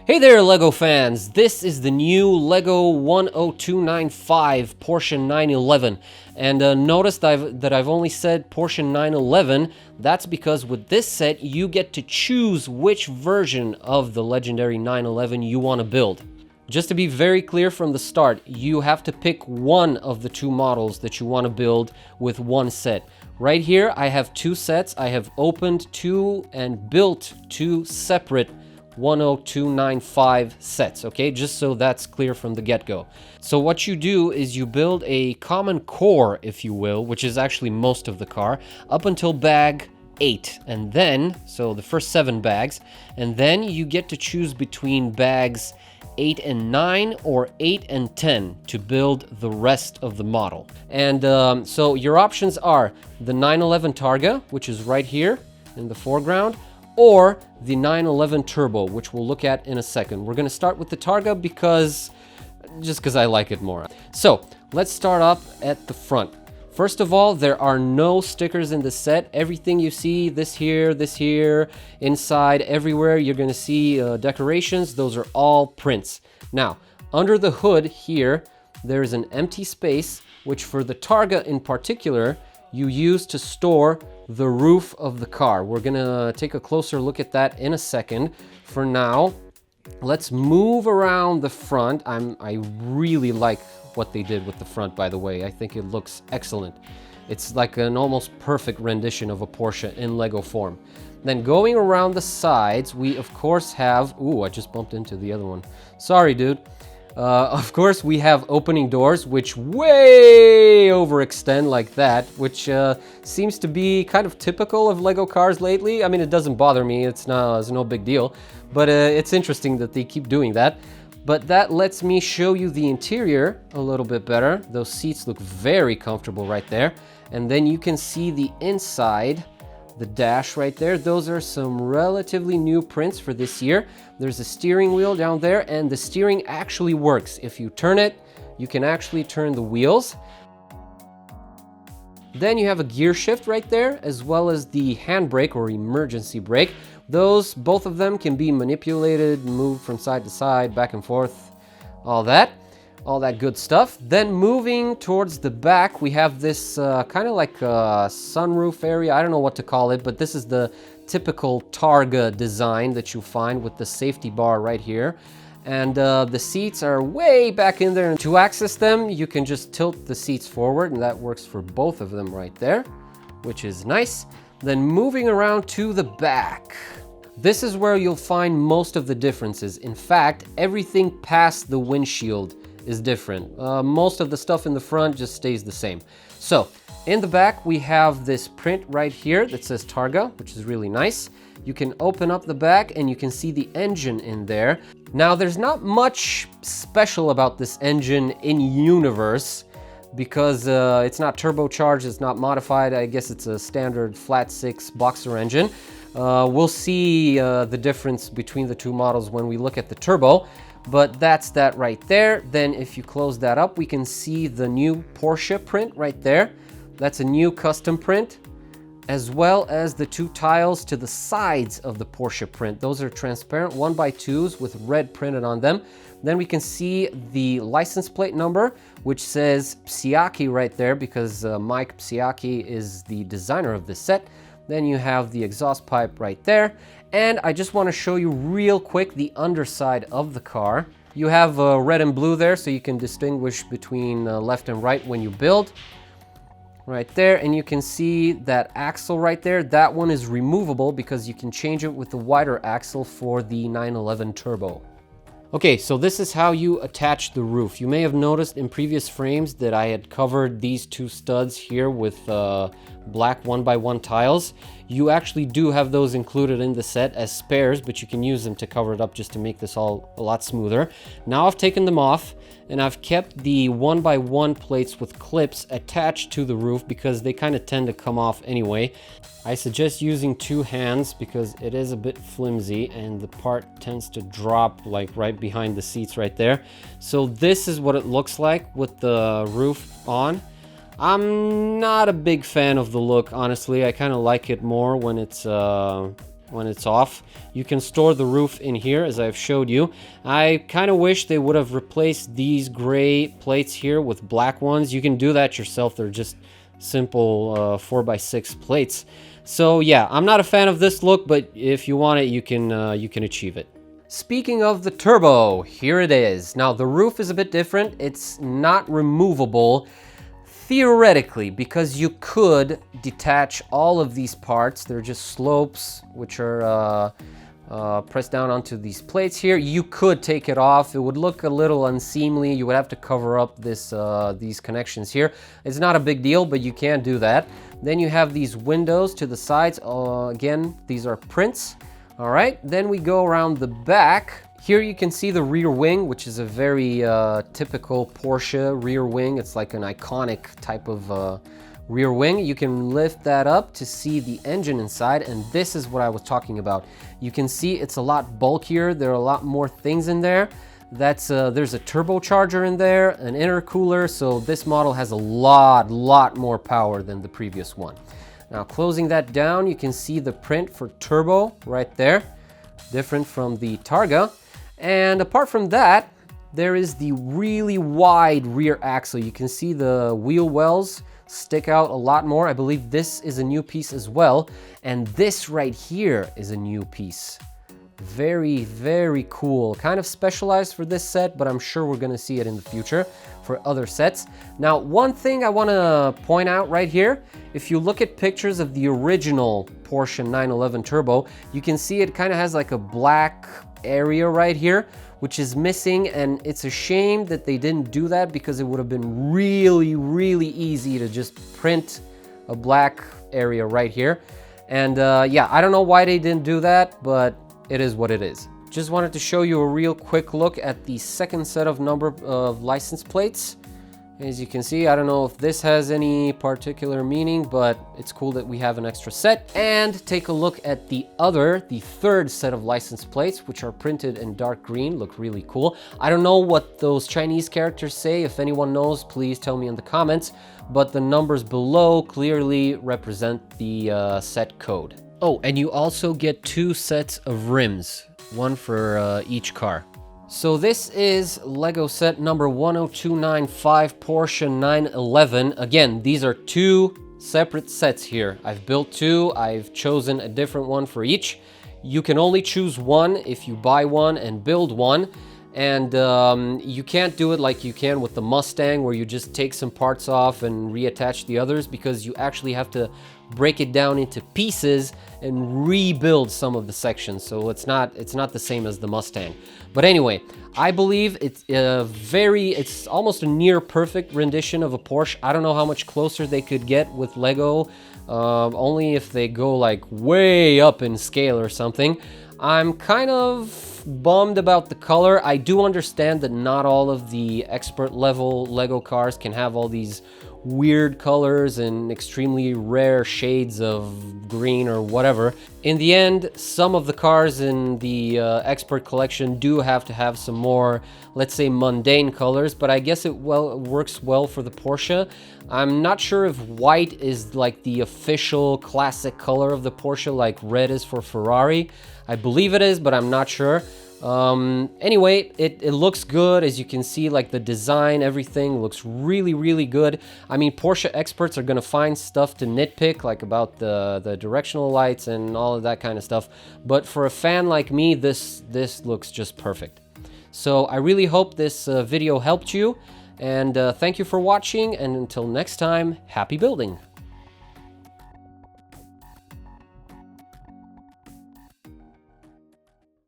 Hey there, LEGO fans! This is the new LEGO 10295 Porsche 911. And notice that I've only said Porsche 911. That's because with this set, you get to choose which version of the legendary 911 you want to build. Just to be very clear from the start, you have to pick one of the two models that you want to build with one set. Right here, I have two sets. I have opened two and built two separate 10295 sets, okay? Just so that's clear from the get-go. So what you do is you build a common core, if you will, which is actually most of the car, up until bag 8. And then, so the first 7 bags, and then you get to choose between bags 8 and 9 or 8 and 10 to build the rest of the model. And so your options are the 911 Targa, which is right here in the foreground, or the 911 Turbo, which we'll look at in a second. We're gonna start with the Targa because I like it more. So let's start up at the front. First of all, there are no stickers in the set. Everything you see, this here, inside, everywhere, you're gonna see decorations. Those are all prints. Now, under the hood here, there is an empty space, which for the Targa in particular, you use to store the roof of the car. We're gonna take a closer look at that in a second. For now, let's move around the front. I really like what they did with the front, by the way. I think it looks excellent. It's like an almost perfect rendition of a Porsche in Lego form. Then going around the sides, we of course have... Ooh, I just bumped into the other one. Sorry, dude. Of course, we have opening doors, which way overextend like that, which seems to be kind of typical of Lego cars lately. I mean, it doesn't bother me. It's no big deal, but it's interesting that they keep doing that. But that lets me show you the interior a little bit better. Those seats look very comfortable right there. And then you can see the inside, the dash right there. Those are some relatively new prints for this year. There's a steering wheel down there, and the steering actually works. If you turn it, you can actually turn the wheels. Then you have a gear shift right there, as well as the handbrake or emergency brake. Those, both of them can be manipulated, moved from side to side, back and forth, all that good stuff. Then moving towards the back, we have this kind of like a sunroof area. I don't know what to call it, but this is the typical Targa design that you find with the safety bar right here. And the seats are way back in there. And to access them, you can just tilt the seats forward, and that works for both of them right there, which is nice. Then moving around to the back. This is where you'll find most of the differences. In fact, everything past the windshield is different. Most of the stuff in the front just stays the same. So in the back, we have this print right here that says Targa, which is really nice. You can open up the back and you can see the engine in there. Now, there's not much special about this engine in universe because it's not turbocharged, it's not modified. I guess it's a standard flat 6 boxer engine. We'll see the difference between the two models when we look at the turbo. But that's that right there. Then if you close that up, we can see the new Porsche print right there. That's a new custom print, as well as the two tiles to the sides of the Porsche print. Those are transparent 1x2s with red printed on them. Then we can see the license plate number, which says Psiaki right there because Mike Psiaki is the designer of this set. Then you have the exhaust pipe right there. And I just want to show you real quick the underside of the car. You have red and blue there, so you can distinguish between left and right when you build. Right there, and you can see that axle right there. That one is removable because you can change it with the wider axle for the 911 Turbo. Okay, so this is how you attach the roof. You may have noticed in previous frames that I had covered these two studs here with black 1x1 tiles. You actually do have those included in the set as spares, but you can use them to cover it up just to make this all a lot smoother. Now I've taken them off and I've kept the 1x1 plates with clips attached to the roof because they kind of tend to come off anyway. I suggest using 2 hands because it is a bit flimsy and the part tends to drop like right behind the seats right there. So this is what it looks like with the roof on. I'm not a big fan of the look, honestly. I kind of like it more when it's when it's off. You can store the roof in here, as I've showed you. I kind of wish they would have replaced these gray plates here with black ones. You can do that yourself. They're just simple 4x6 plates. So yeah, I'm not a fan of this look, but if you want it, you can achieve it. Speaking of the turbo, here it is. Now the roof is a bit different. It's not removable theoretically, because you could detach all of these parts. They're just slopes which are pressed down onto these plates here. You could take it off. It would look a little unseemly. You would have to cover up these connections here. It's not a big deal, but you can do that. Then you have these windows to the sides. Again, these are prints. All right, then we go around the back. Here you can see the rear wing, which is a very typical Porsche rear wing. It's like an iconic type of rear wing. You can lift that up to see the engine inside, and this is what I was talking about. You can see it's a lot bulkier. There are a lot more things in there. There's a turbocharger in there, an intercooler, so this model has a lot more power than the previous one. Now closing that down, you can see the print for turbo right there, different from the Targa. And apart from that, there is the really wide rear axle. You can see the wheel wells stick out a lot more. I believe this is a new piece as well. And this right here is a new piece. Very cool. Kind of specialized for this set, but I'm sure we're gonna see it in the future for other sets. Now, one thing I wanna point out right here, if you look at pictures of the original Porsche 911 Turbo, you can see it kind of has like a black area right here, which is missing, and it's a shame that they didn't do that, because it would have been really easy to just print a black area right here. And yeah, I don't know why they didn't do that, but it is what it is. Just wanted to show you a real quick look at the second set of number of license plates. As you can see, I don't know if this has any particular meaning, but it's cool that we have an extra set. And take a look at the third set of license plates, which are printed in dark green, look really cool. I don't know what those Chinese characters say. If anyone knows, please tell me in the comments. But the numbers below clearly represent the set code. Oh, and you also get 2 sets of rims, one for each car. So this is Lego set number 10295 Porsche 911. Again, these are 2 separate sets here. I've built 2. I've chosen a different one for each. You can only choose one if you buy one and build one. And you can't do it like you can with the Mustang, where you just take some parts off and reattach the others, because you actually have to break it down into pieces and rebuild some of the sections. So it's not the same as the Mustang. But anyway, I believe it's almost a near perfect rendition of a Porsche. I don't know how much closer they could get with Lego, only if they go like way up in scale or something. I'm kind of bummed about the color. I do understand that not all of the expert level Lego cars can have all these weird colors and extremely rare shades of green or whatever. In the end, some of the cars in the expert collection do have to have some more, let's say, mundane colors, but I guess it works well for the Porsche. I'm not sure if white is like the official classic color of the Porsche, like red is for Ferrari. I believe it is, but I'm not sure. Anyway, it looks good. As you can see, like the design, everything looks really good. I mean, Porsche experts are gonna find stuff to nitpick, like about the directional lights and all of that kind of stuff, but for a fan like me, this looks just perfect. So I really hope this video helped you, and thank you for watching, and until next time, happy building.